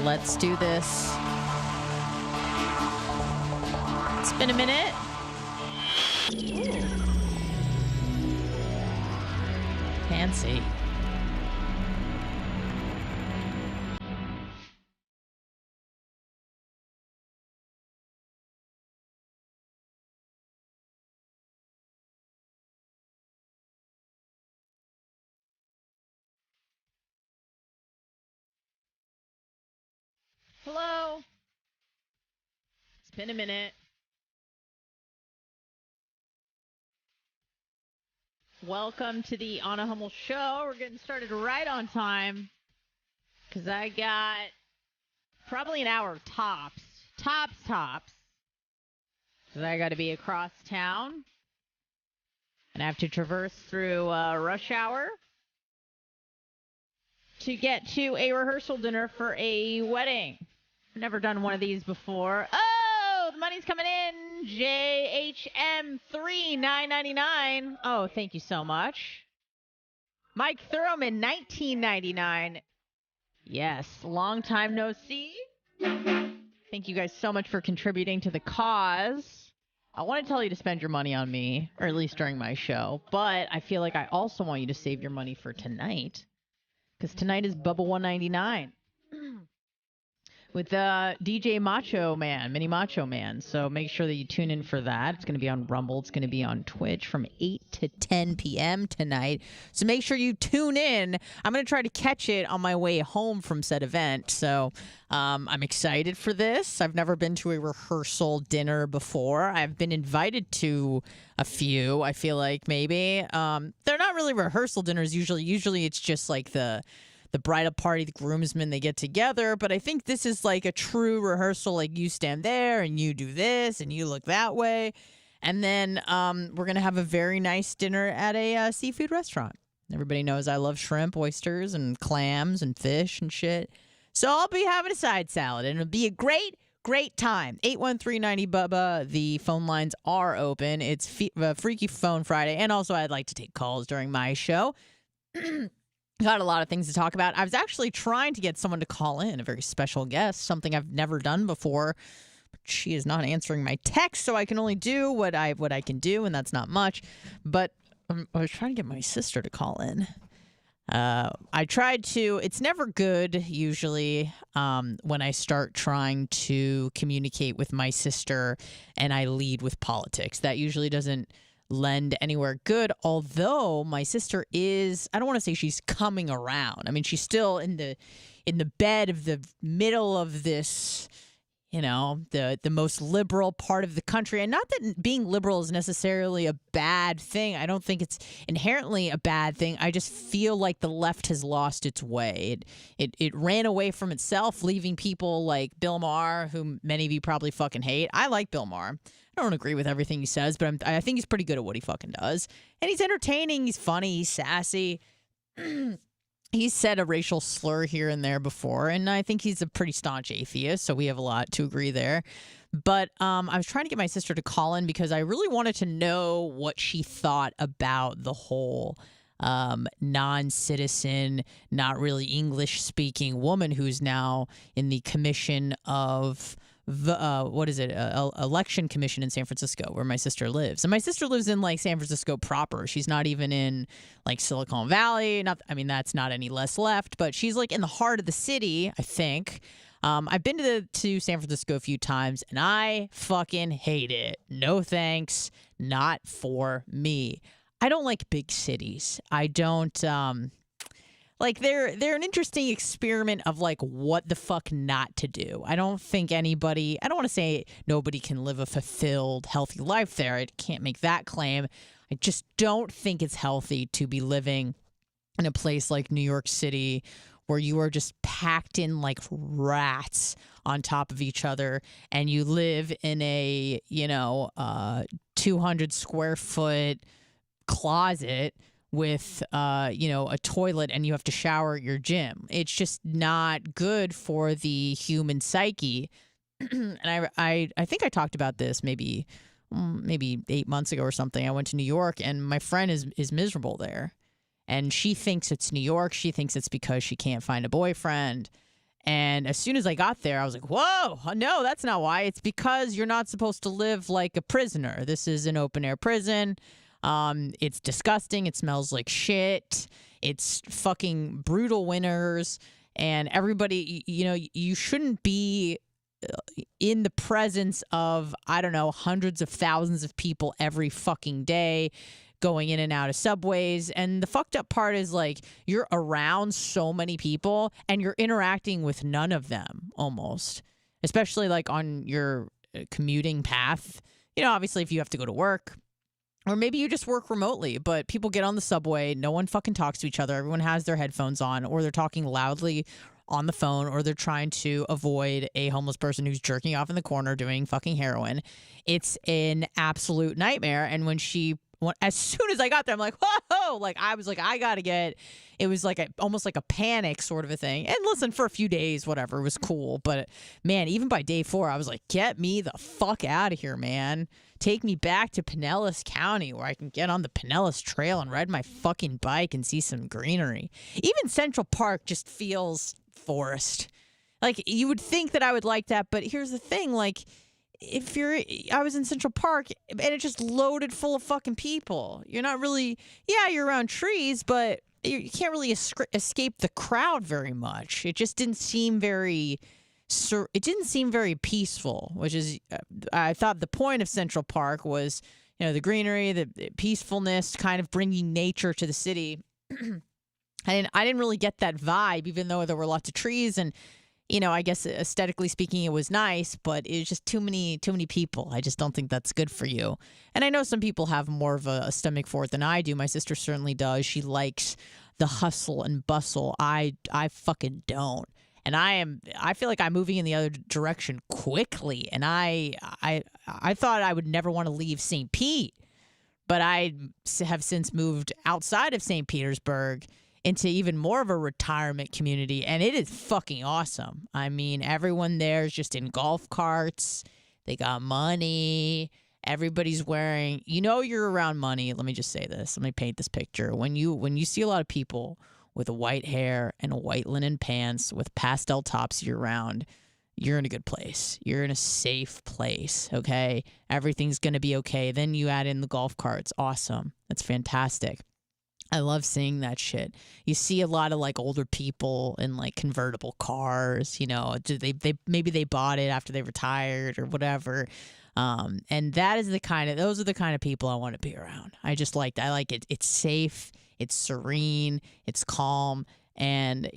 Let's do this. It's been a minute. Ooh. Fancy. Hello. It's been a minute. Welcome to the Anna Hummel Show. We're getting started right on time because I got probably an hour tops. Tops. Because I got to be across town and I have to traverse through rush hour to get to a rehearsal dinner for a wedding. I've never done one of these before. Oh, the money's coming in. JHM 39.99. Oh, thank you so much. Mike Thurman 19.99. Yes, long time no see. Thank you guys so much for contributing to the cause. I want to tell you to spend your money on me, or at least during my show, but I feel like I also want you to save your money for tonight, because tonight is Bubba 199 with DJ Macho Man, Mini Macho Man. So make sure that you tune in for that. It's going to be on Rumble. It's going to be on Twitch from 8 to 10 p.m. tonight. So make sure you tune in. I'm going to try to catch it on my way home from said event. So I'm excited for this. I've never been to a rehearsal dinner before. I've been invited to a few, I feel like, maybe. They're not really rehearsal dinners usually. Usually it's just like the bridal party, the groomsmen, they get together. But I think this is like a true rehearsal. Like you stand there and you do this and you look that way. And then we're going to have a very nice dinner at a seafood restaurant. Everybody knows I love shrimp, oysters, and clams and fish and shit. So I'll be having a side salad and it'll be a great time. 813-90-BUBBA. The phone lines are open. It's Freaky Phone Friday. And also I'd like to take calls during my show. Got a lot of things to talk about. I was actually trying to get someone to call in, a very special guest, something I've never done before. But she is not answering my text, so I can only do what I can do, and that's not much. But I was trying to get my sister to call in. I tried to. It's never good, usually, when I start trying to communicate with my sister and I lead with politics. That usually doesn't lend anywhere good, although my sister is, I don't want to say she's coming around. I mean, she's still in the bed of the middle of this, you know, the most liberal part of the country. And not that being liberal is necessarily a bad thing. I don't think it's inherently a bad thing. I just feel like the left has lost its way. It ran away from itself, leaving people like Bill Maher, who many of you probably fucking hate. I like Bill Maher. I don't agree with everything he says, but I think he's pretty good at what he fucking does. And he's entertaining. He's funny. He's sassy. He's said a racial slur here and there before, and I think he's a pretty staunch atheist, so we have a lot to agree there. But I was trying to get my sister to call in because I really wanted to know what she thought about the whole non-citizen, not really English-speaking woman who's now in the commission of election commission in San Francisco, where my sister lives. And my sister lives in like San Francisco proper. She's not even in like Silicon Valley. That's not any less left, but she's like in the heart of the city, I think. I've been to San Francisco a few times and I fucking hate it. No thanks. Not for me. I don't like big cities. I don't, like they're an interesting experiment of like what the fuck not to do. I don't think anybody, I don't want to say nobody can live a fulfilled, healthy life there. I can't make that claim. I just don't think it's healthy to be living in a place like New York City where you are just packed in like rats on top of each other and you live in a, 200 square foot closet with a toilet and you have to shower at your gym. It's just not good for the human psyche. And I think I talked about this maybe 8 months ago or something. I went to New York and my friend is miserable there. And she thinks it's New York. She thinks it's because she can't find a boyfriend. And as soon as I got there, I was like, whoa, no, that's not why. It's because you're not supposed to live like a prisoner. This is an open air prison. It's disgusting. It smells like shit. It's fucking brutal winters. And everybody, you shouldn't be in the presence of, I don't know, hundreds of thousands of people every fucking day going in and out of subways. And the fucked up part is like you're around so many people and you're interacting with none of them almost, especially like on your commuting path. Obviously if you have to go to work or maybe you just work remotely, but people get on the subway. No one fucking talks to each other. Everyone has their headphones on or they're talking loudly on the phone or they're trying to avoid a homeless person who's jerking off in the corner doing fucking heroin. It's an absolute nightmare. And as soon as I got there, I'm like, whoa, like I was like, I gotta get, it was like almost like a panic sort of a thing. And listen, for a few days, whatever, it was cool. But man, even by day 4, I was like, get me the fuck out of here, man. Take me back to Pinellas County where I can get on the Pinellas Trail and ride my fucking bike and see some greenery. Even Central Park just feels forest. Like you would think that I would like that, but here's the thing, like, I was in Central Park and it just loaded full of fucking people. You're not really, you're around trees, but you can't really escape the crowd very much. It just didn't seem very peaceful, which is, I thought the point of Central Park was, the greenery, the peacefulness, kind of bringing nature to the city. I didn't really get that vibe, even though there were lots of trees and, I guess aesthetically speaking, it was nice, but it was just too many people. I just don't think that's good for you. And I know some people have more of a stomach for it than I do. My sister certainly does. She likes the hustle and bustle. I fucking don't. And I feel like I'm moving in the other direction quickly. And I thought I would never want to leave St. Pete, but I have since moved outside of St. Petersburg into even more of a retirement community, and it is fucking awesome. I mean, everyone there is just in golf carts. They got money. Everybody's wearing, you're around money. Let me just say this. Let me paint this picture. When you see a lot of people with white hair and white linen pants with pastel tops year round, you're in a good place. You're in a safe place, okay? Everything's going to be okay. Then you add in the golf carts. Awesome. That's fantastic. I love seeing that shit. You see a lot of like older people in like convertible cars, maybe they bought it after they retired or whatever. And those are the kind of people I want to be around. I like it. It's safe. It's serene. It's calm. And,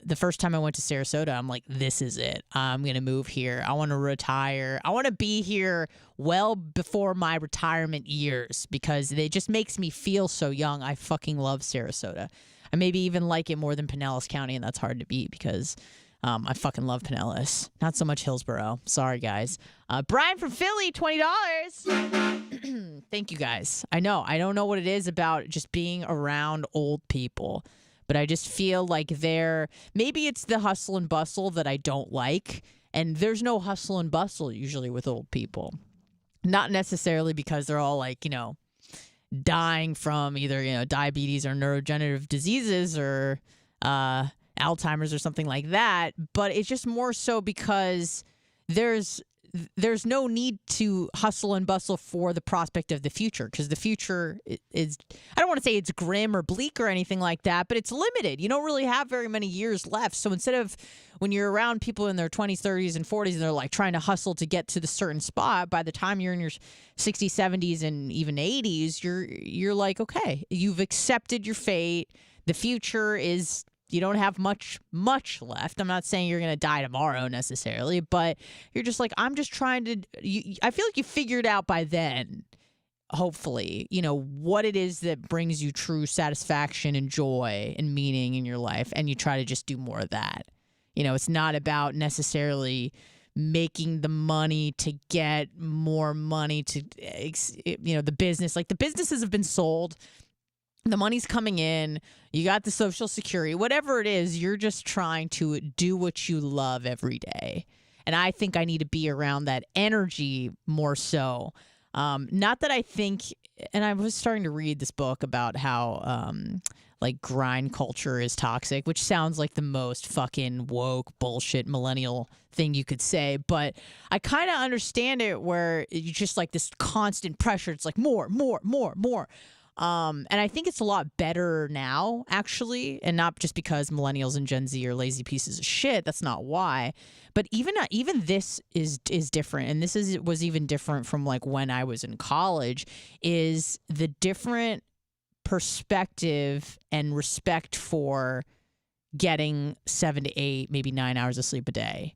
the first time I went to Sarasota, I'm like, this is it. I'm going to move here. I want to retire. I want to be here well before my retirement years because it just makes me feel so young. I fucking love Sarasota. I maybe even like it more than Pinellas County, and that's hard to beat because I fucking love Pinellas. Not so much Hillsborough. Sorry, guys. Brian from Philly, $20. Thank you, guys. I know. I don't know what it is about just being around old people. But I just feel like maybe it's the hustle and bustle that I don't like. And there's no hustle and bustle usually with old people. Not necessarily because they're all like, dying from either, diabetes or neurodegenerative diseases or Alzheimer's or something like that. But it's just more so because there's no need to hustle and bustle for the prospect of the future because the future is, I don't want to say it's grim or bleak or anything like that, but it's limited. You don't really have very many years left. So instead of when you're around people in their 20s, 30s, and 40s, and they're like trying to hustle to get to the certain spot, by the time you're in your 60s, 70s, and even 80s, you're like, okay, you've accepted your fate. The future is, you don't have much left. I'm not saying you're going to die tomorrow necessarily, but you're just like, I'm just trying to, I feel like you figured out by then, hopefully, what it is that brings you true satisfaction and joy and meaning in your life. And you try to just do more of that. It's not about necessarily making the money to get more money to, the business, like the businesses have been sold. The money's coming in, you got the Social Security, whatever it is, you're just trying to do what you love every day. And I think I need to be around that energy more so. Not that I think and I was starting to read this book about how like grind culture is toxic, which sounds like the most fucking woke bullshit millennial thing you could say, but I kind of understand it where you just like this constant pressure. It's like more, more, more, more. And I think it's a lot better now, actually, and not just because millennials and Gen Z are lazy pieces of shit. That's not why. But even this is different, and was even different from like when I was in college. Is the different perspective and respect for getting 7 to 8, maybe 9 hours of sleep a day.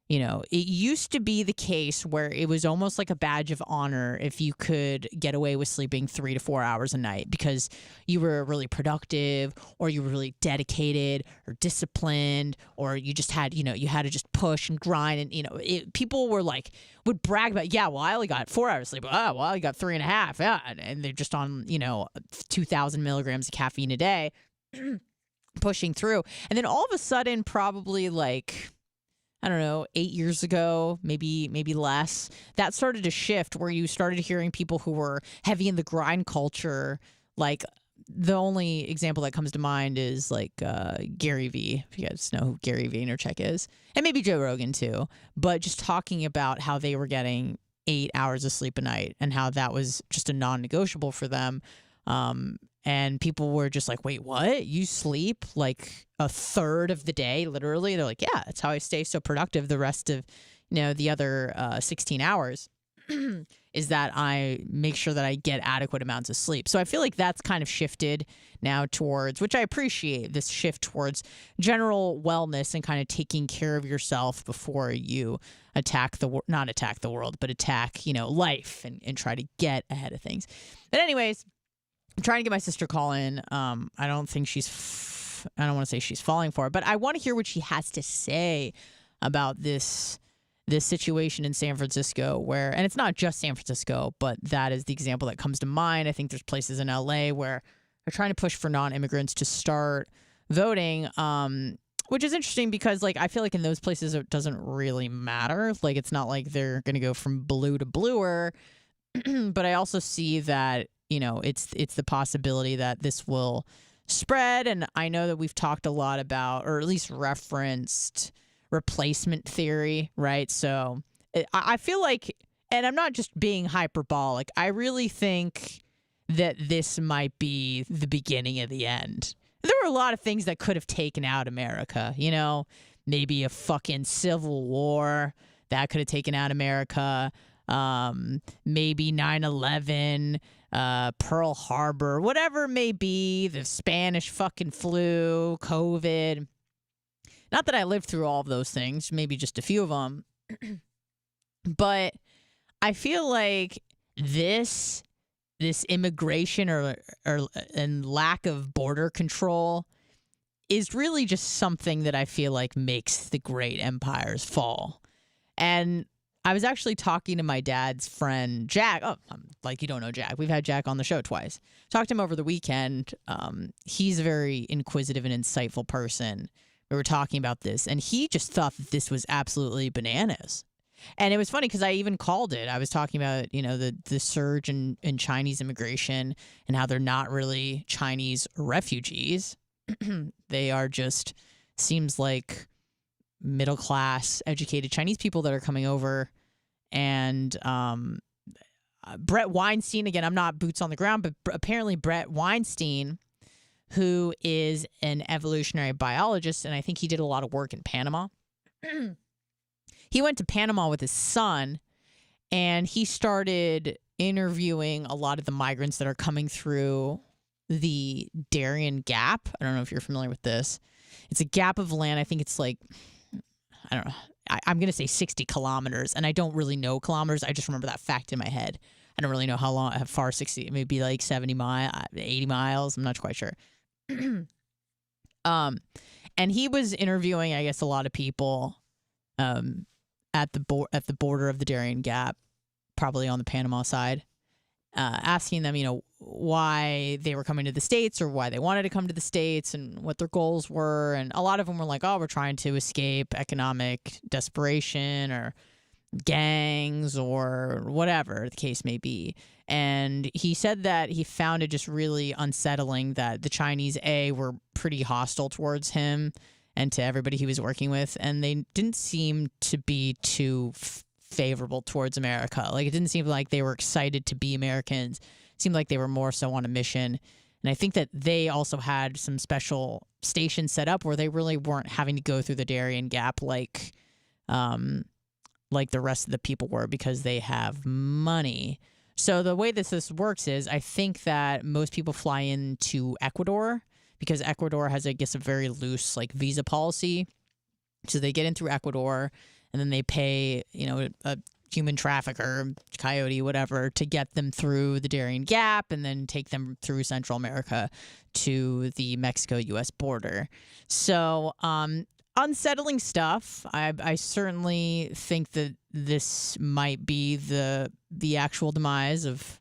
You know, it used to be the case where it was almost like a badge of honor if you could get away with sleeping 3 to 4 hours a night because you were really productive or you were really dedicated or disciplined, or you just had, you had to just push and grind. And, people were like, would brag about, yeah, well, I only got 4 hours sleep. Oh, well, I got 3.5. Yeah. And they're just on, 2,000 milligrams of caffeine a day, pushing through. And then all of a sudden, probably like, I don't know, 8 years ago, maybe less, that started to shift where you started hearing people who were heavy in the grind culture. Like the only example that comes to mind is like Gary Vee, if you guys know who Gary Vaynerchuk is, and maybe Joe Rogan too, but just talking about how they were getting 8 hours of sleep a night and how that was just a non-negotiable for them. And people were just like, wait, what? You sleep like a third of the day, literally? They're like, yeah, that's how I stay so productive the rest of, the other 16 hours is that I make sure that I get adequate amounts of sleep. So I feel like that's kind of shifted now towards, which I appreciate, this shift towards general wellness and kind of taking care of yourself before you not attack the world, but attack, life and try to get ahead of things. But anyways, I'm trying to get my sister call in. I don't want to say she's falling for it, but I want to hear what she has to say about this situation in San Francisco and it's not just San Francisco, but that is the example that comes to mind. I think there's places in LA where they're trying to push for non-immigrants to start voting, which is interesting because like I feel like in those places it doesn't really matter. Like it's not like they're going to go from blue to bluer, but I also see that it's the possibility that this will spread. And I know that we've talked a lot about, or at least referenced, replacement theory, right? So I feel like, and I'm not just being hyperbolic, I really think that this might be the beginning of the end. There were a lot of things that could have taken out America, maybe a fucking civil war that could have taken out America. Maybe 9/11, Pearl Harbor, whatever it may be, the Spanish fucking flu, COVID. Not that I lived through all of those things, maybe just a few of them. But I feel like this immigration and lack of border control is really just something that I feel like makes the great empires fall. And I was actually talking to my dad's friend, Jack. Oh, like you don't know Jack. We've had Jack on the show twice. Talked to him over the weekend. He's a very inquisitive and insightful person. We were talking about this, and he just thought that this was absolutely bananas. And it was funny because I even called it. I was talking about, the surge in Chinese immigration and how they're not really Chinese refugees. They are just, seems like, middle-class, educated Chinese people that are coming over. And Brett Weinstein, again, I'm not boots on the ground, but apparently Brett Weinstein, who is an evolutionary biologist, and I think he did a lot of work in Panama. He went to Panama with his son, and he started interviewing a lot of the migrants that are coming through the Darien Gap. I don't know if you're familiar with this. It's a gap of land. I think it's like, I don't know. I'm going to say 60 kilometers, and I don't really know kilometers. I just remember that fact in my head. I don't really know how far 60, maybe like 80 miles. I'm not quite sure. And he was interviewing, I guess, a lot of people at the border of the Darien Gap, probably on the Panama side, asking them, why they were coming to the States or why they wanted to come to the States and what their goals were. And a lot of them were like, oh, we're trying to escape economic desperation or gangs or whatever the case may be. And he said that he found it just really unsettling that the Chinese, were pretty hostile towards him and to everybody he was working with, and they didn't seem to be too favorable towards America. Like, it didn't seem like they were excited to be Americans. It seemed like they were more so on a mission. And I think that they also had some special stations set up where they really weren't having to go through the Darien Gap like the rest of the people were, because they have money. So the way this works is, I think that most people fly into Ecuador because Ecuador has, I guess, a very loose like visa policy. So they get in through Ecuador, and then they pay, a human trafficker, coyote, whatever, to get them through the Darien Gap and then take them through Central America to the Mexico-U.S. border. So unsettling stuff. I certainly think that this might be the actual demise of,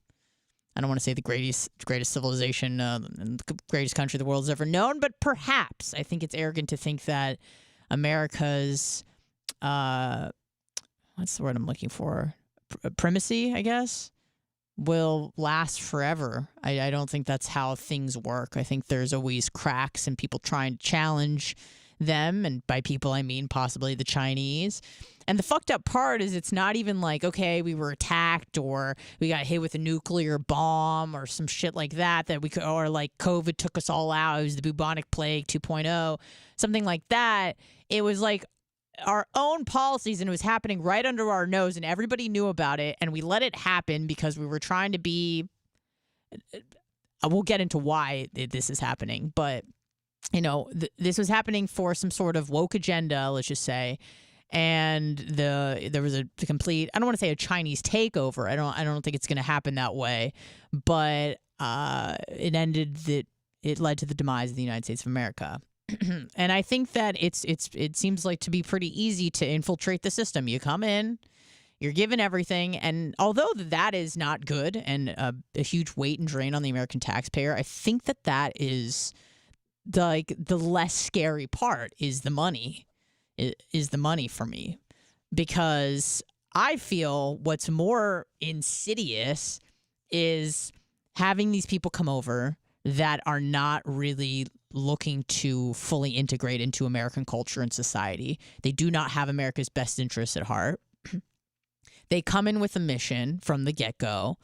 I don't want to say the greatest civilization and the greatest country the world's ever known, but perhaps. I think it's arrogant to think that America's, what's the word I'm looking for? Primacy, I guess, will last forever. I don't think that's how things work. I think there's always cracks and people trying to challenge them, and by people I mean possibly the Chinese. And the fucked up part is, it's not even like, okay, we were attacked or we got hit with a nuclear bomb or some shit like that we could, or like COVID took us all out. It was the bubonic plague 2.0, something like that. It was like our own policies, and it was happening right under our nose, and everybody knew about it, and we let it happen because we were trying to be, we'll get into why this is happening, but this was happening for some sort of woke agenda, let's just say. And there was a complete, I don't want to say a Chinese takeover. I don't think it's going to happen that way, but it led to the demise of the United States of America. And I think that it seems like to be pretty easy to infiltrate the system. You come in, you're given everything, and although that is not good and a huge weight and drain on the American taxpayer, I think that is the less scary part is the money. Is the money for me, because I feel what's more insidious is having these people come over that are not really looking to fully integrate into American culture and society. They do not have America's best interests at heart. They come in with a mission from the get-go,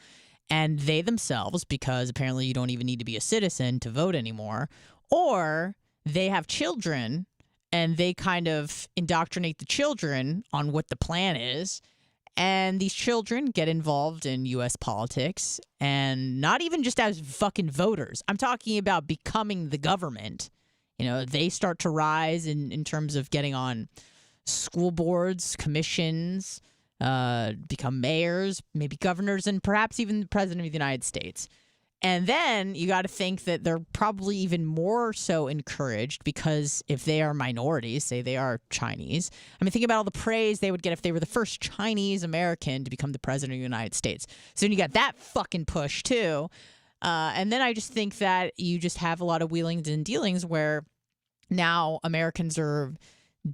and they themselves, because apparently you don't even need to be a citizen to vote anymore, or they have children and they kind of indoctrinate the children on what the plan is. And these children get involved in U.S. politics, and not even just as fucking voters. I'm talking about becoming the government. They start to rise in terms of getting on school boards, commissions, become mayors, maybe governors, and perhaps even the president of the United States. And then you got to think that they're probably even more so encouraged, because if they are minorities, say they are Chinese, I mean, think about all the praise they would get if they were the first Chinese American to become the president of the United States. So then you got that fucking push too. And then I just think that you just have a lot of wheelings and dealings where now Americans are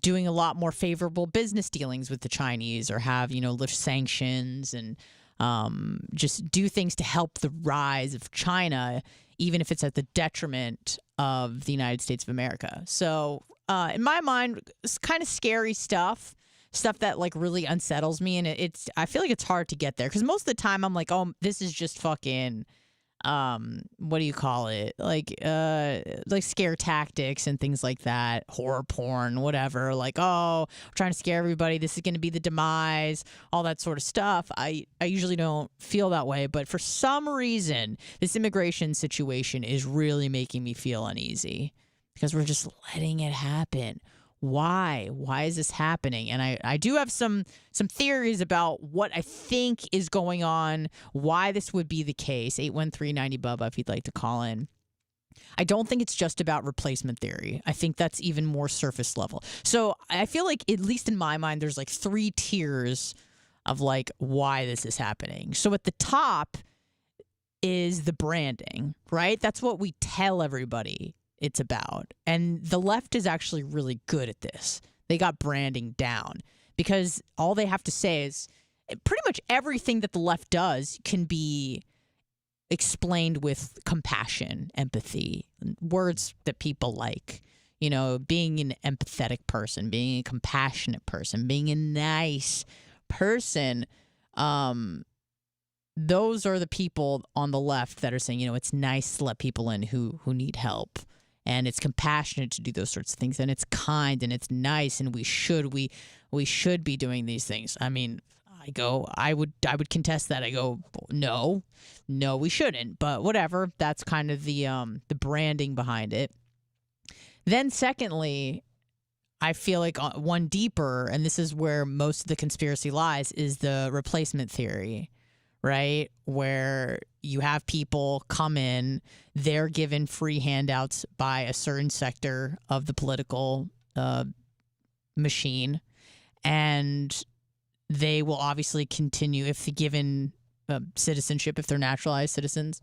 doing a lot more favorable business dealings with the Chinese, or have, lift sanctions and just do things to help the rise of China, even if it's at the detriment of the United States of America. So in my mind, it's kind of scary stuff that like really unsettles me. And I feel like it's hard to get there, because most of the time I'm like, oh, this is just fucking, what do you call it? Like scare tactics and things like that, horror porn, whatever. Like, oh, we're trying to scare everybody. This is going to be the demise, all that sort of stuff. I usually don't feel that way, but for some reason, this immigration situation is really making me feel uneasy, because we're just letting it happen. Why? Why is this happening? And I do have some theories about what I think is going on, why this would be the case. 813-90-BUBBA if you'd like to call in. I don't think it's just about replacement theory. I think that's even more surface level. So I feel like, at least in my mind, there's like 3 tiers of like why this is happening. So at the top is the branding, right? That's what we tell everybody it's about. And the left is actually really good at this. They got branding down. because all they have to say is pretty much everything that the left does can be explained with compassion, empathy, words that people like. You know, being an empathetic person, being a compassionate person, being a nice person. Those are the people on the left that are saying, you know, it's nice to let people in who need help. And it's compassionate to do those sorts of things. And it's kind and it's nice. And we should be doing these things. I mean, I would contest that. I go, no, we shouldn't. But whatever. That's kind of the branding behind it. Then secondly, I feel like one deeper, and this is where most of the conspiracy lies, is the replacement theory, right? Where you have people come in, they're given free handouts by a certain sector of the political machine, and they will obviously continue if they're given citizenship, if they're naturalized citizens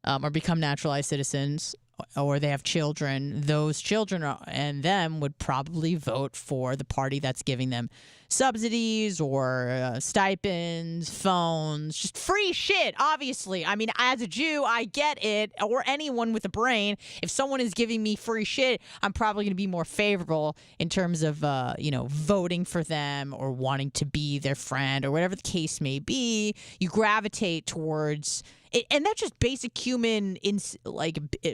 or become naturalized citizens, or they have children, those children and them would probably vote for the party that's giving them subsidies or stipends, phones, just free shit, obviously. I mean, as a Jew, I get it, or anyone with a brain. If someone is giving me free shit, I'm probably going to be more favorable in terms of, voting for them or wanting to be their friend or whatever the case may be. You gravitate towards it, and that's just basic human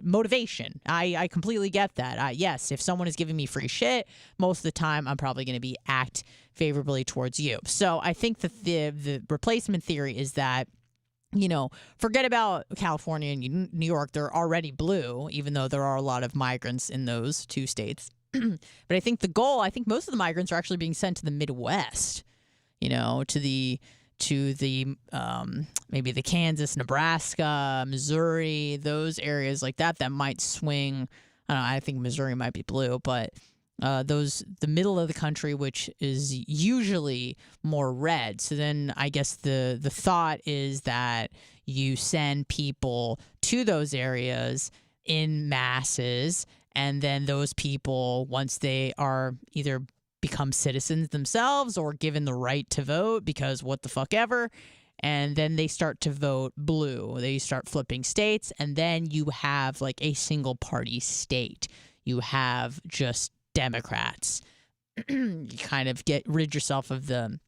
motivation. I completely get that. Yes, if someone is giving me free shit, most of the time I'm probably going to be act favorably towards you. So I think that the replacement theory is that, you know, forget about California and New York. They're already blue, even though there are a lot of migrants in those two states. But I think most of the migrants are actually being sent to the Midwest, you know, to the maybe the Kansas, Nebraska, Missouri, those areas like that might swing. I don't know, I think Missouri might be blue, but the middle of the country, which is usually more red. So then I guess the thought is that you send people to those areas in masses, and then those people, once they are either become citizens themselves or given the right to vote, because what the fuck ever, and then they start to vote blue. They start flipping states, and then you have like a single party state. You have just Democrats. You kind of rid yourself of the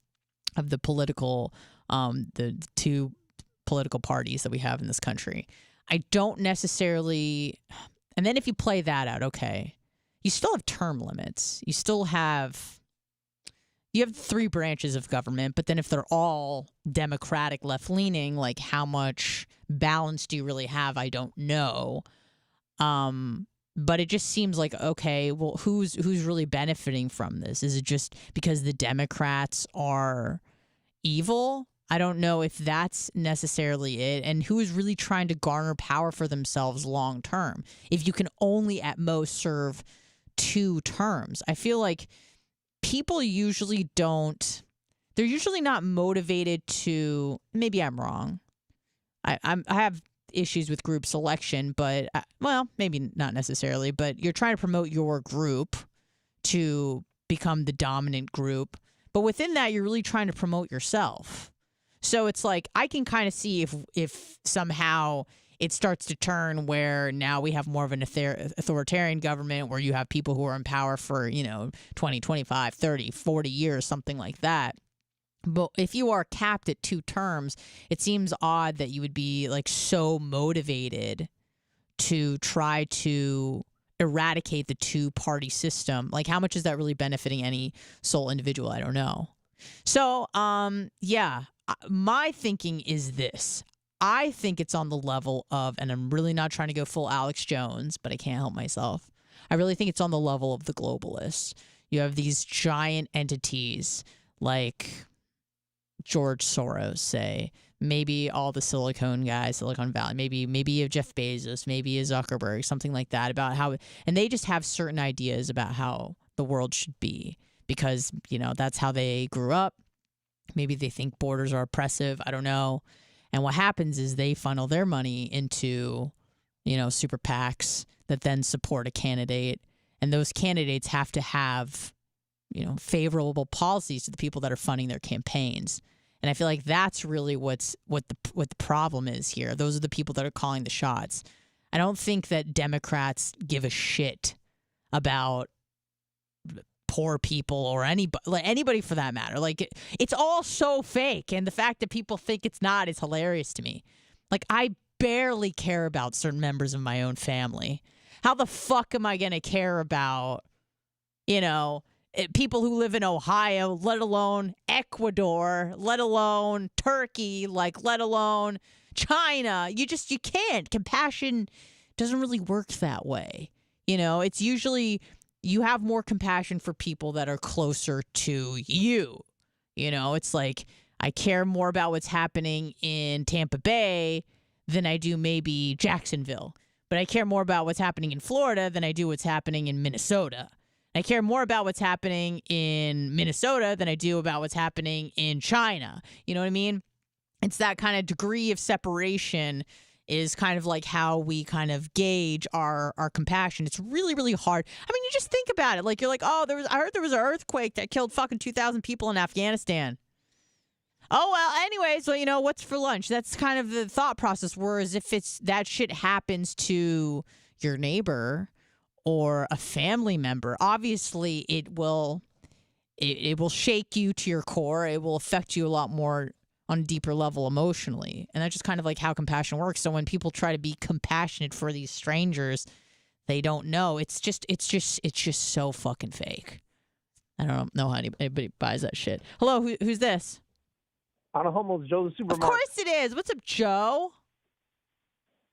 political the two political parties that we have in this country. I don't necessarily, and then if you play that out, okay, you still have term limits. You have three branches of government, but then if they're all Democratic, left-leaning, like how much balance do you really have? I don't know. But it just seems like, okay, well, who's really benefiting from this? Is it just because the Democrats are evil? I don't know if that's necessarily it. And who is really trying to garner power for themselves long term? If you can only at most serve 2 terms. I feel like people usually they're usually not motivated to, maybe I'm wrong. I have issues with group selection, but well, maybe not necessarily, but you're trying to promote your group to become the dominant group. But within that, you're really trying to promote yourself. So it's like, I can kind of see if somehow it starts to turn where now we have more of an authoritarian government where you have people who are in power for, 20, 25, 30, 40 years, something like that. But if you are capped at 2 terms, it seems odd that you would be like so motivated to try to eradicate the 2-party system. Like, how much is that really benefiting any sole individual? I don't know. So, my thinking is this. I think it's on the level of, and I'm really not trying to go full Alex Jones, but I can't help myself. I really think it's on the level of the globalists. You have these giant entities like George Soros, say, maybe all the Silicon Valley, maybe you have Jeff Bezos, maybe a Zuckerberg, something like that, about how, and they just have certain ideas about how the world should be because, that's how they grew up. Maybe they think borders are oppressive. I don't know. And what happens is they funnel their money into, super PACs that then support a candidate. And those candidates have to have, favorable policies to the people that are funding their campaigns. And I feel like that's really what the problem is here. Those are the people that are calling the shots. I don't think that Democrats give a shit about poor people or anybody for that matter. Like, it's all so fake, and the fact that people think it's not is hilarious to me. Like, I barely care about certain members of my own family. How the fuck am I going to care about, people who live in Ohio, let alone Ecuador, let alone Turkey, let alone China? You can't. Compassion doesn't really work that way. It's usually you have more compassion for people that are closer to you. It's like I care more about what's happening in Tampa Bay than I do maybe Jacksonville. But I care more about what's happening in Florida than I do what's happening in Minnesota. I care more about what's happening in Minnesota than I do about what's happening in China. You know what I mean? It's that kind of degree of separation is kind of like how we kind of gauge our compassion. It's really, really hard. I mean, you just think about it. Like, you're like, oh, I heard there was an earthquake that killed fucking 2,000 people in Afghanistan. Oh, well, anyway, so, what's for lunch? That's kind of the thought process. Whereas if that shit happens to your neighbor or a family member, obviously it will shake you to your core. It will affect you a lot more on a deeper level emotionally. And that's just kind of like how compassion works. So when people try to be compassionate for these strangers they don't know, it's just so fucking fake. I don't know how anybody buys that shit. Hello, who's this? On a Hummel, Joe the Supermarket. Of course it is. What's up, Joe?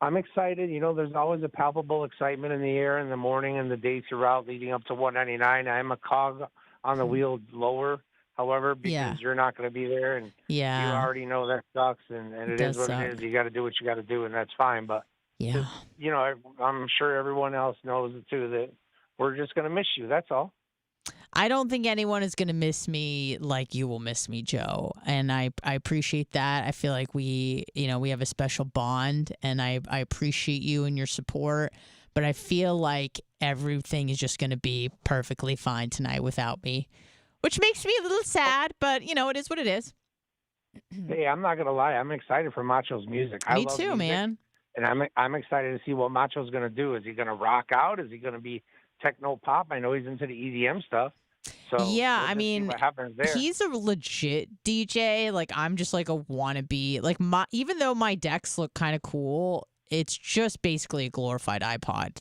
I'm excited. There's always a palpable excitement in the air in the morning and the day throughout leading up to 199. I'm a cog on the wheel lower, however, because you're not going to be there. And you already know that sucks, and it is what suck. it is. You got to do what you got to do, and that's fine. But, I'm sure everyone else knows it, too, that we're just going to miss you. That's all. I don't think anyone is going to miss me like you will miss me, Joe. And I appreciate that. I feel like we have a special bond, and I appreciate you and your support. But I feel like everything is just going to be perfectly fine tonight without me, which makes me a little sad, but, it is what it is. Hey, I'm not going to lie. I'm excited for Macho's music. Me too, man. And I'm excited to see what Macho's going to do. Is he going to rock out? Is he going to be techno pop? I know he's into the EDM stuff. So yeah, I mean, what happens there. He's a legit DJ. Like, I'm just like a wannabe. Like, even though my decks look kind of cool, it's just basically a glorified iPod.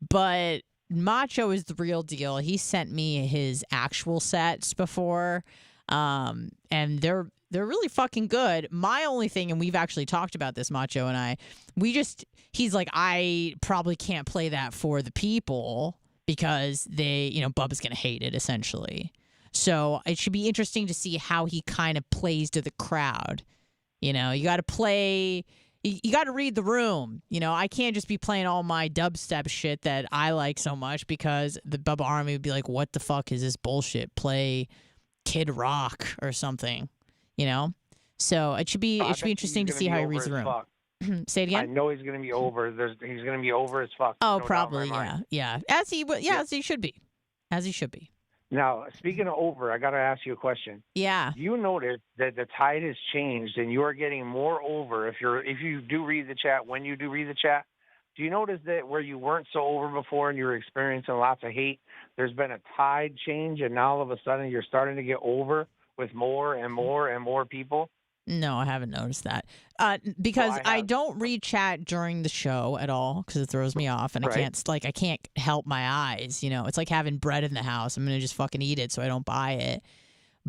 But Macho is the real deal. He sent me his actual sets before, and they're really fucking good. My only thing, and we've actually talked about this, Macho and I, he's like, I probably can't play that for the people because Bubba's going to hate it, essentially. So it should be interesting to see how he kind of plays to the crowd. You got to play, you got to read the room. I can't just be playing all my dubstep shit that I like so much, because the Bubba Army would be like, what the fuck is this bullshit? Play Kid Rock or something, So it should be interesting to see how he reads the room. Say it again. I know he's going to be over. He's going to be over as fuck. Oh, probably, yeah. As he should be. As he should be. Now, speaking of over, I got to ask you a question. Yeah. Do you notice that the tide has changed and you are getting more over if you do read the chat, when you do read the chat? Do you notice that where you weren't so over before and you were experiencing lots of hate, there's been a tide change, and now all of a sudden you're starting to get over with more and more and more people? No, I haven't noticed that. Because I don't read chat during the show at all, because it throws me off, and I can't help my eyes. It's like having bread in the house. I'm gonna just fucking eat it so I don't buy it.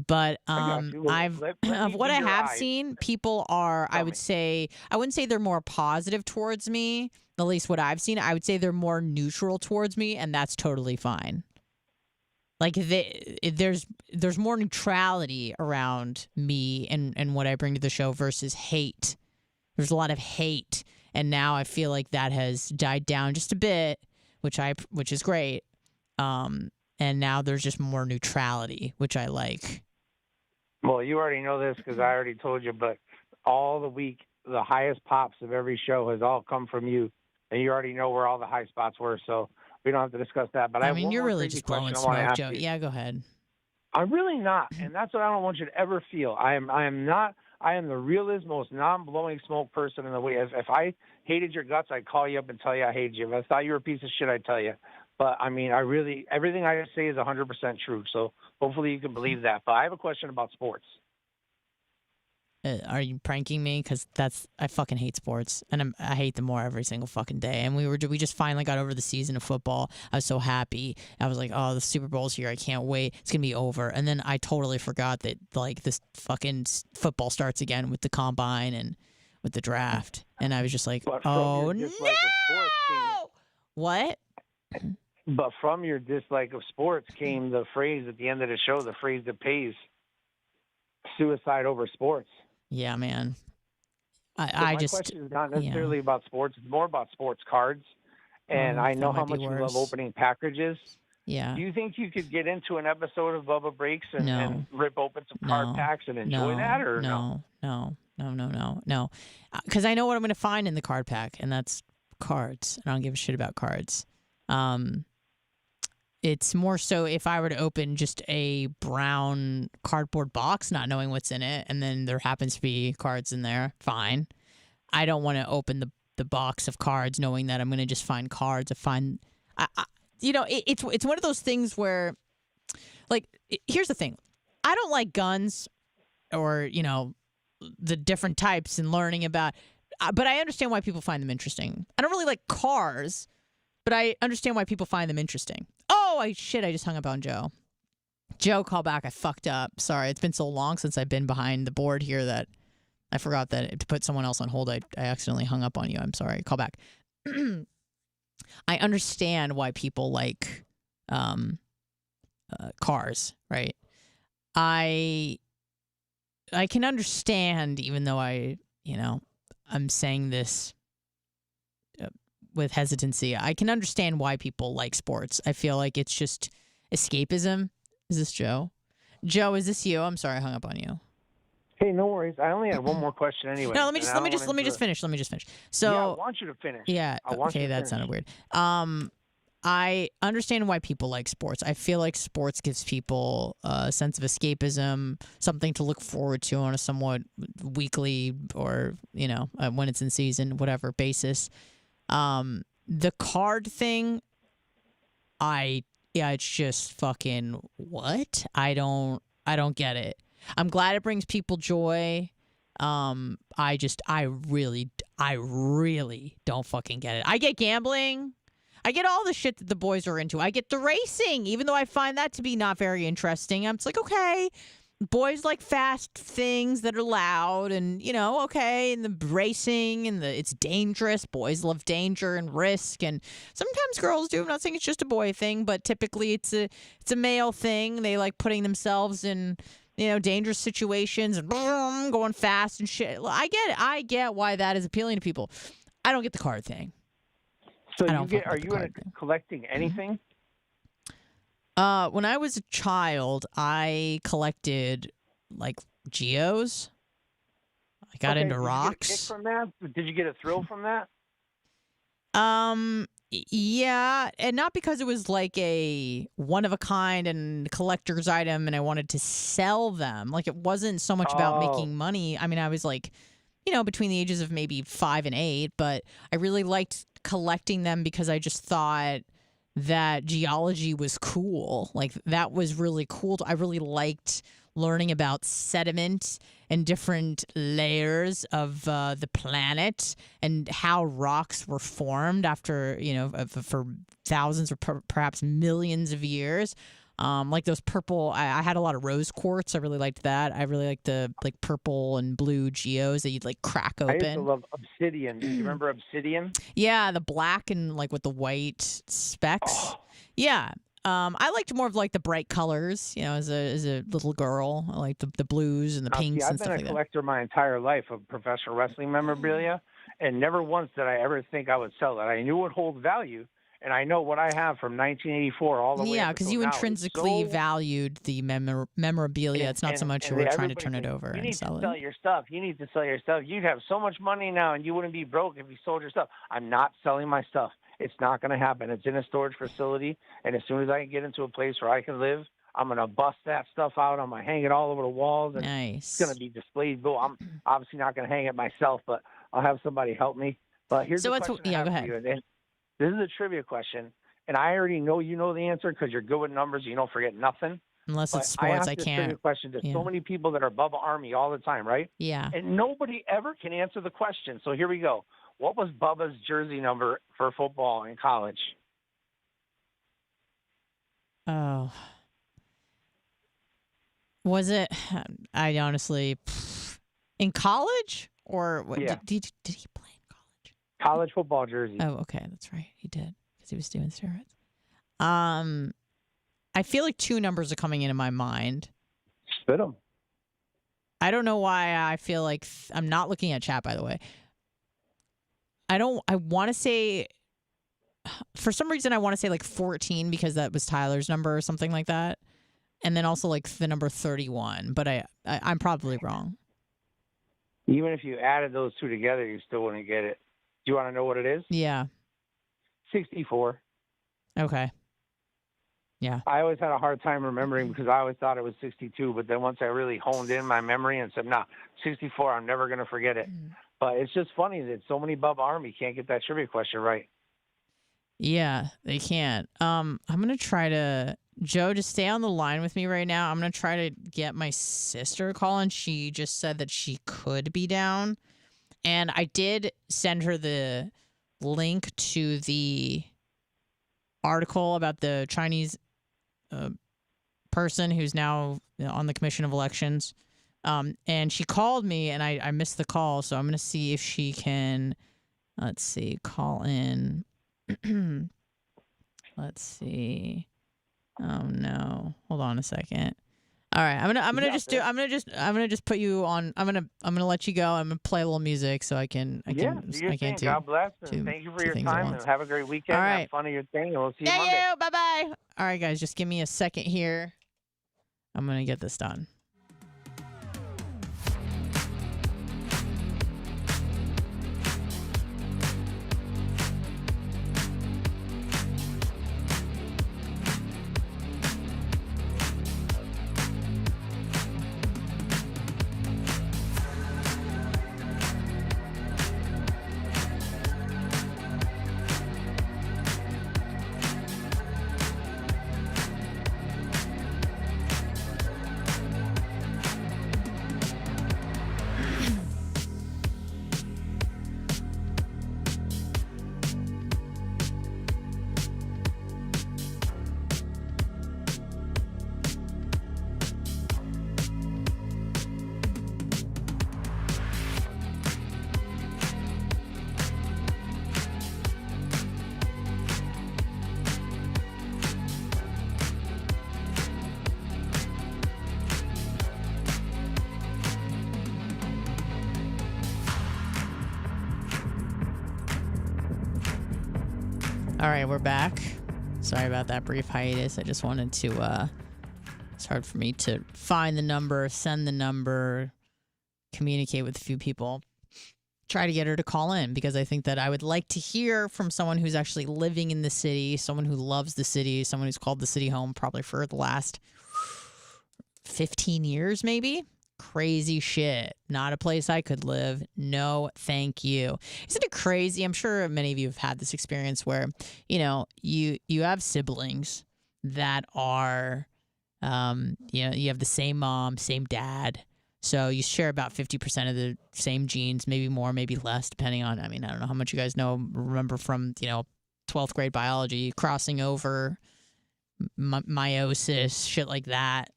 But of what I have seen, people are, I wouldn't say they're more positive towards me. At least what I've seen, I would say they're more neutral towards me, and that's totally fine. Like, there's more neutrality around me and what I bring to the show versus hate. There's a lot of hate, and now I feel like that has died down just a bit, which is great. And now there's just more neutrality, which I like. Well, you already know this because I already told you, but all the week, the highest pops of every show has all come from you, and you already know where all the high spots were. So We don't have to discuss that. But I I have mean, one you're more really crazy just question blowing I want to smoke, ask Joe. you. Yeah, go ahead. I'm really not, and that's what I don't want you to ever feel. I am not. I am the realest, most non-blowing smoke person in the way. If I hated your guts, I'd call you up and tell you I hated you. If I thought you were a piece of shit, I'd tell you. But I mean, everything I say is 100% true. So hopefully you can believe that. But I have a question about sports. Are you pranking me? Because I fucking hate sports, and I hate them more every single fucking day. And we just finally got over the season of football. I was so happy. I was like, oh, the Super Bowl's here. I can't wait. It's gonna be over. And then I totally forgot that like this fucking football starts again with the combine and with the draft. And I was just like, But from oh your no! dislike of sports What? But from your dislike of sports came the phrase at the end of the show, the phrase that pays: suicide over sports. Yeah, man. So I my just question is not necessarily about sports. It's more about sports cards. And I know how much you love opening packages. Yeah. Do you think you could get into an episode of Bubba Breaks and rip open some card packs and enjoy that, or no? No. Because I know what I'm going to find in the card pack, and that's cards. I don't give a shit about cards. It's more so if I were to open just a brown cardboard box, not knowing what's in it, and then there happens to be cards in there, fine. I don't want to open the box of cards knowing that I'm going to just find cards. It's one of those things where, like, here's the thing. I don't like guns or, the different types and learning about, but I understand why people find them interesting. I don't really like cars, but I understand why people find them interesting. Oh, I just hung up on Joe. Joe, call back. I fucked up. Sorry. It's been so long since I've been behind the board here that I forgot that to put someone else on hold. I accidentally hung up on you. I'm sorry. Call back. I understand why people like cars, right? I can understand, even though I'm saying this with hesitancy. I can understand why people like sports. I feel like it's just escapism. Is this Joe? Joe, is this you? I'm sorry I hung up on you. Hey, no worries. I only had one more question anyway. No, let me just finish. So yeah, I want you to finish. Yeah. Okay, that sounded weird. I understand why people like sports. I feel like sports gives people a sense of escapism, something to look forward to on a somewhat weekly or, when it's in season, whatever basis. The card thing, it's just fucking what? I don't get it. I'm glad it brings people joy. I really don't fucking get it. I get gambling. I get all the shit that the boys are into. I get the racing, even though I find that to be not very interesting. I'm just like, okay, boys like fast things that are loud and, okay, and the racing and it's dangerous. Boys love danger and risk, and sometimes girls do. I'm not saying it's just a boy thing, but typically it's a male thing. They like putting themselves in, dangerous situations and going fast and shit. I get it. I get why that is appealing to people. I don't get the card thing. So are you collecting anything? When I was a child, I collected like geos. I got into rocks. Did you get a kick from that? Did you get a thrill from that? Yeah, and not because it was like a one of a kind and collector's item and I wanted to sell them. Like, it wasn't so much about making money. I mean, I was like, between the ages of maybe 5 and 8, but I really liked collecting them because I just thought that geology was cool. Like, that was really cool. I really liked learning about sediment and different layers of the planet and how rocks were formed after, for thousands or perhaps millions of years. Like those purple, I had a lot of rose quartz. I really liked that. I really liked the purple and blue geos that you'd crack open. I used to love obsidian. Do you remember obsidian? Yeah, the black and with the white specks. Oh. Yeah. I liked more of the bright colors, as a little girl. I liked the blues and the pinks and stuff like that. I've been a collector my entire life of professional wrestling memorabilia, and never once did I ever think I would sell it. I knew it would hold value, And I know what I have from 1984 all the way Yeah, up because until you now is intrinsically so valued the memorabilia. It's not so much you were trying to everybody turn it says, over you and need to sell sell it. your stuff. You need to sell your stuff. You'd have so much money now, and you wouldn't be broke if you sold your stuff. I'm not selling my stuff. It's not going to happen. It's in a storage facility, and as soon as I can get into a place where I can live, I'm going to bust that stuff out. I'm going to hang it all over the walls, and it's going Nice. to be displayed. I'm obviously not going to hang it myself, but I'll have somebody help me. But here's So the what's question I yeah? have Go for ahead. you, and this is a trivia question, and I already know you know the answer because you're good with numbers. You don't forget nothing. Unless it's But I sports, ask I this trivia can't. question to Yeah. so many people that are Bubba Army all the time, right? Yeah. And nobody ever can answer the question. So here we go. What was Bubba's jersey number for football in college? Oh. Was it? I honestly, in college or what, Yeah, did he play in college? college football jersey. Oh, okay, that's right, he did because he was doing steroids. I feel like two numbers are coming into my mind. Spit them. I don't know why I feel like I'm not looking at chat. By the way, I want to say. For some reason, I want to say like 14 because that was Tyler's number or something like that. And then also like the number 31, but I'm probably wrong. Even if you added those two together, you still wouldn't get it. Do you want to know what it is? Yeah. 64. Okay. Yeah. I always had a hard time remembering because I always thought it was 62. But then once I really honed in my memory and said, nah, 64, I'm never going to forget it. But it's just funny that so many Bubba Army can't get that trivia question right. Yeah, they can't. I'm gonna try to Joe, just stay on the line with me right now. I'm gonna try to get my sister a call, and she just said that she could be down. And I did send her the link to the article about the Chinese person who's now on the Commission of Elections. And she called me, and I missed the call, so I'm gonna see if she can. Let's see, call in. Let's see. Oh no. Hold on a second. All right. I'm gonna just put you on. I'm gonna let you go. I'm gonna play a little music so I can Do your thing. God bless, and thank you for your time, and have a great weekend. All right. Have fun of your thing, and we'll see you Thank Monday. you. Bye bye. All right, guys, just give me a second here. I'm gonna get this done. All right, we're back. Sorry about that brief hiatus. I just wanted to, it's hard for me to find the number, send the number, communicate with a few people, try to get her to call in because I think that I would like to hear from someone who's actually living in the city, someone who loves the city, someone who's called the city home probably for the last 15 years, maybe. Crazy shit. Not a place I could live. No, thank you. Isn't it crazy? I'm sure many of you have had this experience where, you have siblings that are, you have the same mom, same dad. So you share about 50% of the same genes, maybe more, maybe less, depending on, I don't know how much you guys remember from, 12th grade biology, crossing over, meiosis, shit like that.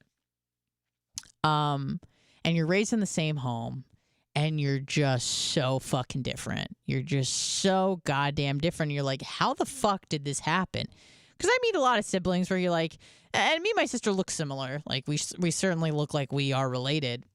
And you're raised in the same home and you're just so fucking different. You're just so goddamn different. You're like, how the fuck did this happen? Because I meet a lot of siblings where you're like, and me and my sister look similar. Like we certainly look like we are related.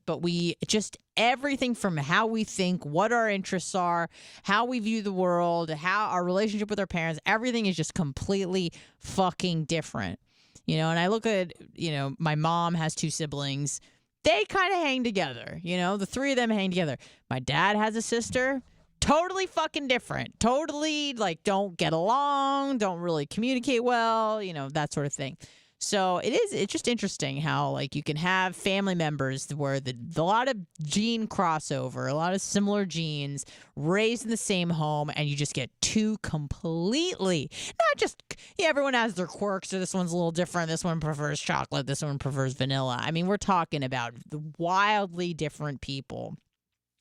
but we just everything from how we think, what our interests are, how we view the world, how our relationship with our parents, everything is just completely fucking different. You know, and I look at, you know, my mom has 2 siblings. They kind of hang together. You know, the 3 of them hang together. My dad has a sister. Totally fucking different. Totally, like, don't get along, don't really communicate well, you know, that sort of thing. So it's just interesting how, like, you can have family members where a lot of gene crossover, a lot of similar genes, raised in the same home, and you just get 2 completely, not just, yeah, everyone has their quirks, so this one's a little different, this one prefers chocolate, this one prefers vanilla. I mean, we're talking about the wildly different people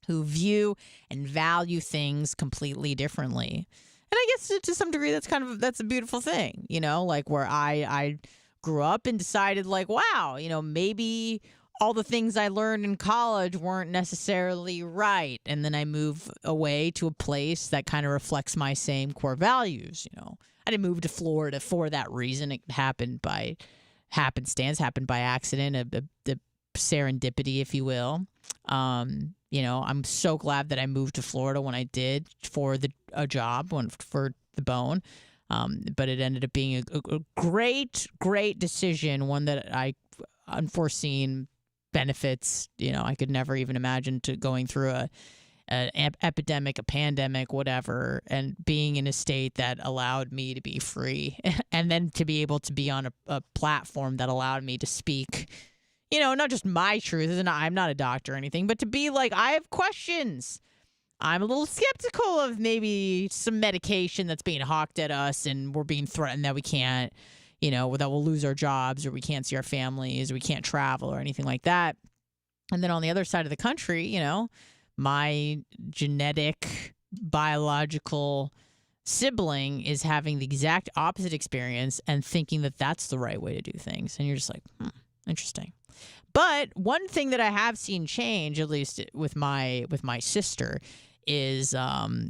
who view and value things completely differently. And I guess to some degree that's a beautiful thing, you know, like where I grew up and decided, like, wow, you know, maybe all the things I learned in college weren't necessarily right. And then I move away to a place that kind of reflects my same core values, you know. I didn't move to Florida for that reason. It happened by happenstance, happened by accident, the serendipity, if you will. You know, I'm so glad that I moved to Florida when I did for a job, for the bone. But it ended up being a great decision, one that I unforeseen benefits. You know, I could never even imagine going through an epidemic, a pandemic, whatever, and being in a state that allowed me to be free and then to be able to be on a platform that allowed me to speak, you know, not just my truth, and I'm not a doctor or anything, but to be like, I have questions. I'm a little skeptical of maybe some medication that's being hawked at us and we're being threatened that we can't, you know, that we'll lose our jobs or we can't see our families or we can't travel or anything like that. And then on the other side of the country, you know, my genetic, biological sibling is having the exact opposite experience and thinking that that's the right way to do things. And you're just like, interesting. But one thing that I have seen change, at least with my sister, is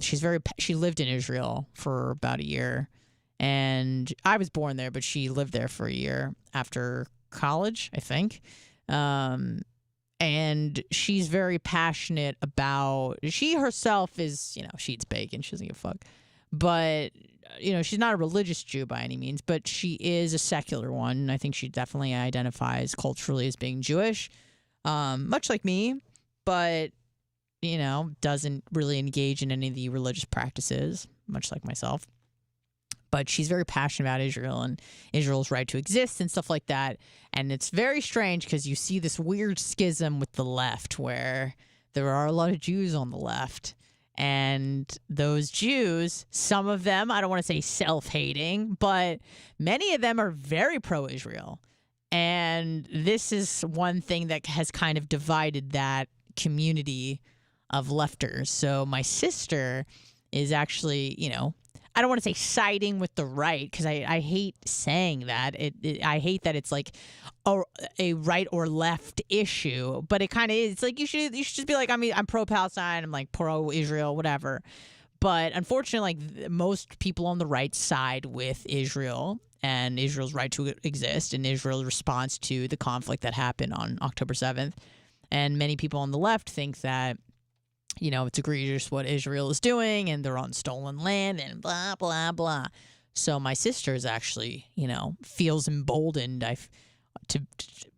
she lived in Israel for about a year, and I was born there, but she lived there for a year after college, I think. And she's very passionate about. She herself is, you know, she eats bacon. She doesn't give a fuck, but you know, she's not a religious Jew by any means, but she is a secular one. I think she definitely identifies culturally as being Jewish, much like me, but, you know, doesn't really engage in any of the religious practices, much like myself. But she's very passionate about Israel and Israel's right to exist and stuff like that. And it's very strange because you see this weird schism with the left where there are a lot of Jews on the left. And those Jews, some of them, I don't want to say self-hating, but many of them are very pro-Israel. And this is one thing that has kind of divided that community of lefters. So my sister is actually, you know, I don't want to say siding with the right because I hate saying that. I hate that it's like a right or left issue, but it kind of is. It's like you should just be like, I mean, I'm pro-Palestine, I'm like pro-Israel, whatever. But unfortunately, like most people on the right side with Israel and Israel's right to exist and Israel's response to the conflict that happened on October 7th. And many people on the left think that, you know, it's egregious what Israel is doing and they're on stolen land and blah, blah, blah. So my sister is actually, you know, feels emboldened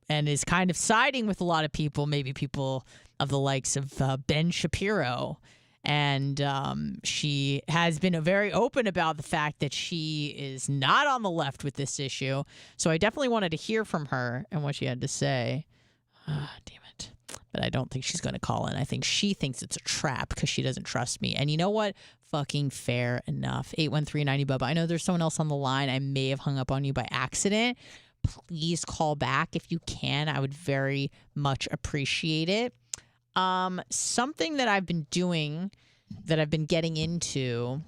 and is kind of siding with a lot of people, maybe people of the likes of Ben Shapiro. And she has been very open about the fact that she is not on the left with this issue. So I definitely wanted to hear from her and what she had to say. Damn it. But I don't think she's going to call in. I think she thinks it's a trap because she doesn't trust me. And you know what? Fucking fair enough. 813-90 Bubba. I know there's someone else on the line. I may have hung up on you by accident. Please call back if you can. I would very much appreciate it. Something that I've been doing, that I've been getting into,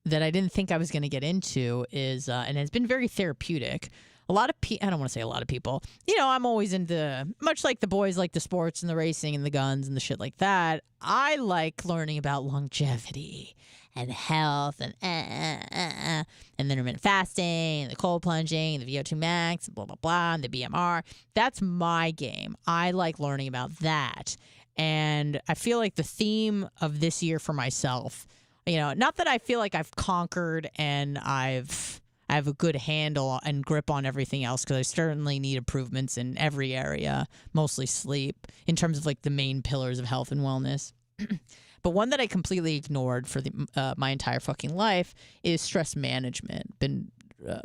that I didn't think I was going to get into is, and it's been very therapeutic. A lot of people, I don't want to say a lot of people, you know, I'm always into, much like the boys like the sports and the racing and the guns and the shit like that. I like learning about longevity and health and intermittent fasting, and the cold plunging, the VO2 max, blah, blah, blah, and the BMR. That's my game. I like learning about that. And I feel like the theme of this year for myself, not that I feel like I've conquered and I have a good handle and grip on everything else, because I certainly need improvements in every area, mostly sleep, in terms of like the main pillars of health and wellness. But one that I completely ignored for my entire fucking life is stress management. Been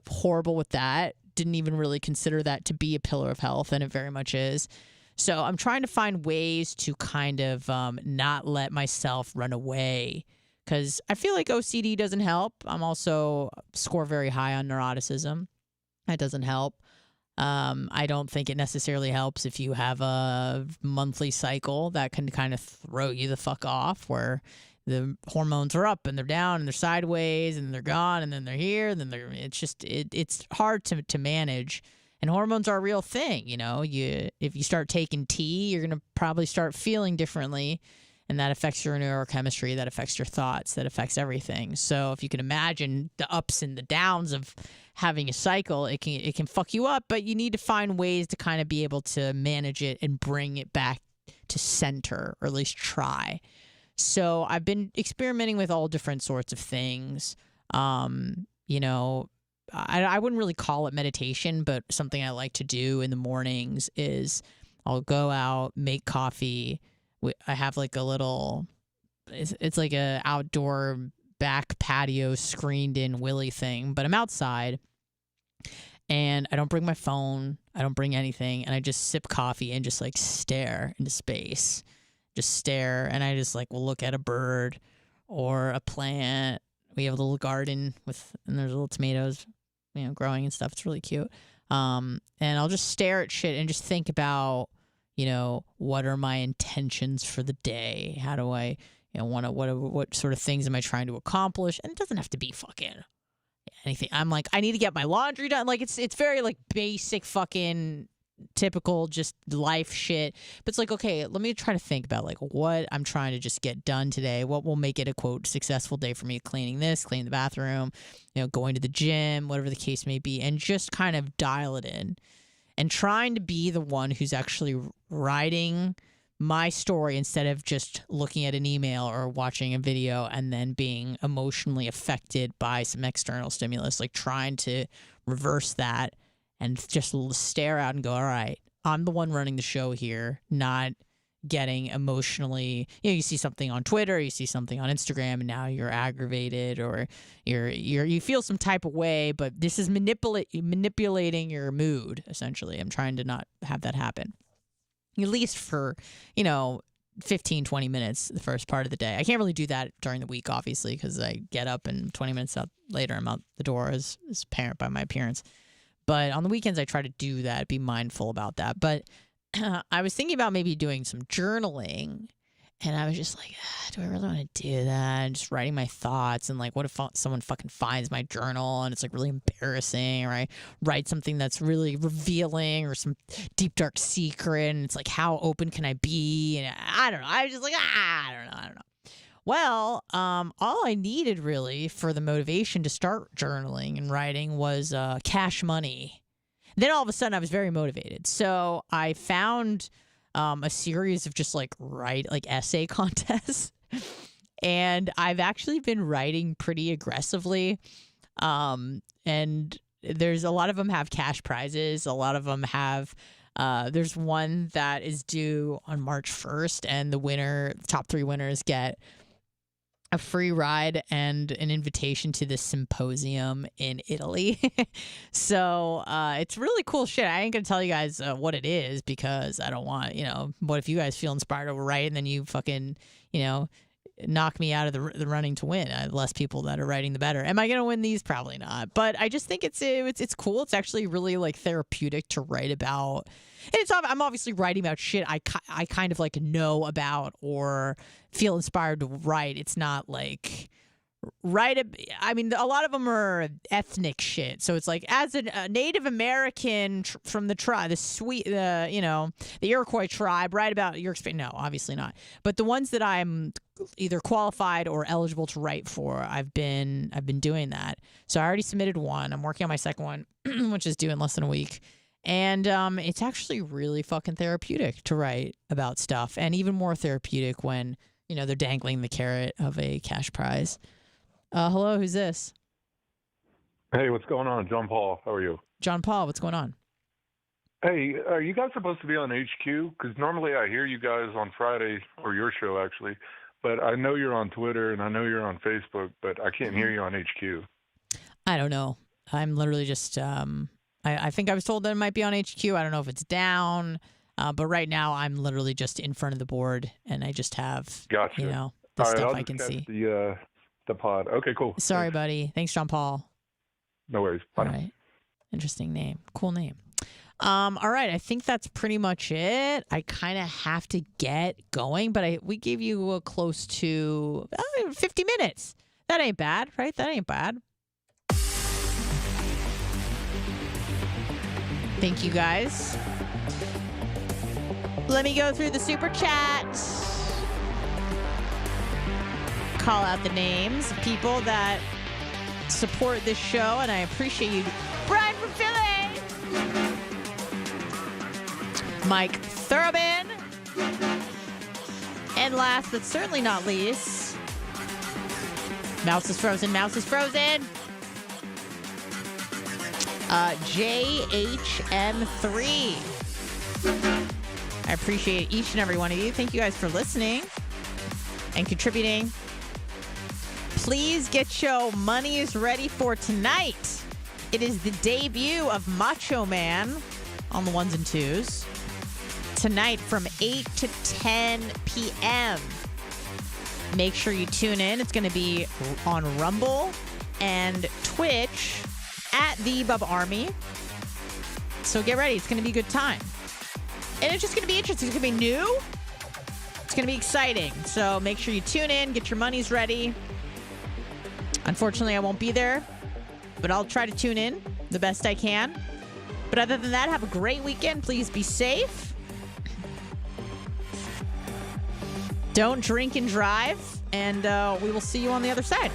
horrible with that. Didn't even really consider that to be a pillar of health, and it very much is. So I'm trying to find ways to kind of not let myself run away, because I feel like OCD doesn't help. I'm also score very high on neuroticism. That doesn't help. I don't think it necessarily helps if you have a monthly cycle. That can kind of throw you the fuck off, where the hormones are up and they're down and they're sideways and they're gone and then they're here and then it's hard to manage. And hormones are a real thing. If you start taking tea, you're gonna probably start feeling differently. And that affects your neurochemistry, that affects your thoughts, that affects everything. So if you can imagine the ups and the downs of having a cycle, it can fuck you up, but you need to find ways to kind of be able to manage it and bring it back to center, or at least try. So I've been experimenting with all different sorts of things. I wouldn't really call it meditation, but something I like to do in the mornings is I'll go out, make coffee. I have like a little, it's like a outdoor back patio screened in willy thing, but I'm outside and I don't bring my phone. I don't bring anything. And I just sip coffee and just like stare into space, just stare. And I just like will look at a bird or a plant. We have a little garden and there's little tomatoes, growing and stuff. It's really cute. And I'll just stare at shit and just think about, what are my intentions for the day? How do I, what sort of things am I trying to accomplish? And it doesn't have to be fucking anything. I'm like, I need to get my laundry done. Like it's very like basic fucking typical just life shit. But it's like, okay, let me try to think about like what I'm trying to just get done today. What will make it a quote successful day for me? Cleaning the bathroom, going to the gym, whatever the case may be, and just kind of dial it in. And trying to be the one who's actually writing my story instead of just looking at an email or watching a video and then being emotionally affected by some external stimulus, like trying to reverse that and just stare out and go, all right, I'm the one running the show here, not getting emotionally, you see something on Twitter, you see something on Instagram, and now you're aggravated or you feel some type of way, but this is manipulating your mood, essentially. I'm trying to not have that happen. At least for, 15, 20 minutes the first part of the day. I can't really do that during the week, obviously, because I get up and 20 minutes out later I'm out the door as apparent by my appearance. But on the weekends I try to do that, be mindful about that. But I was thinking about maybe doing some journaling, and I was just like, do I really want to do that? And just writing my thoughts, and like, what if someone fucking finds my journal and it's like really embarrassing, or I write something that's really revealing or some deep dark secret, and it's like, how open can I be? And I don't know. I was just like, I don't know. Well, all I needed really for the motivation to start journaling and writing was cash money. Then all of a sudden I was very motivated. So I found a series of just like essay contests. And I've actually been writing pretty aggressively. And there's a lot of them have cash prizes. A lot of them have, there's one that is due on March 1st, and the top 3 winners get a free ride and an invitation to this symposium in Italy. So it's really cool shit. I ain't gonna tell you guys what it is, because I don't want, what if you guys feel inspired to write and then you fucking, knock me out of the running to win. The less people that are writing, the better. Am I gonna win these? Probably not. But I just think it's cool. It's actually really like therapeutic to write about. And I'm obviously writing about shit I kind of like know about or feel inspired to write. It's not like I mean, a lot of them are ethnic shit. So it's like, as a Native American from the tribe, the Iroquois tribe, write about your experience. No, obviously not. But the ones that I'm either qualified or eligible to write for, I've been doing that. So I already submitted one. I'm working on my second one, which is due in less than a week. And it's actually really fucking therapeutic to write about stuff, and even more therapeutic when, they're dangling the carrot of a cash prize. Hello, who's this? Hey, what's going on? John Paul, how are you? John Paul, what's going on? Hey, are you guys supposed to be on HQ? Because normally I hear you guys on Friday, or your show actually, but I know you're on Twitter and I know you're on Facebook, but I can't hear you on HQ. I don't know. I'm literally just, I think I was told that it might be on HQ. I don't know if it's down, but right now I'm literally just in front of the board, and I just have, gotcha. the All stuff right, I'll I just can catch see. The pod. Okay, cool. Sorry, Thanks. buddy. Thanks, John Paul. No worries. Bye. All right. Interesting name. Cool name. All right. I think that's pretty much it. I kind of have to get going, but we gave you close to 50 minutes. That ain't bad, right? That ain't bad. Thank you, guys. Let me go through the super chat. Call out the names of people that support this show, and I appreciate you. Brian from Philly, Mike Thurban, and last but certainly not least, Mouse is frozen. JHM3. I appreciate each and every one of you. Thank you guys for listening and contributing. Please get your monies ready for tonight. It is the debut of Macho Man on the ones and twos. Tonight from 8 to 10 p.m. Make sure you tune in. It's going to be on Rumble and Twitch at the Bubba Army. So get ready. It's going to be a good time. And it's just going to be interesting. It's going to be new. It's going to be exciting. So make sure you tune in. Get your monies ready. Unfortunately, I won't be there, but I'll try to tune in the best I can. But other than that, have a great weekend. Please be safe. Don't drink and drive. And we will see you on the other side.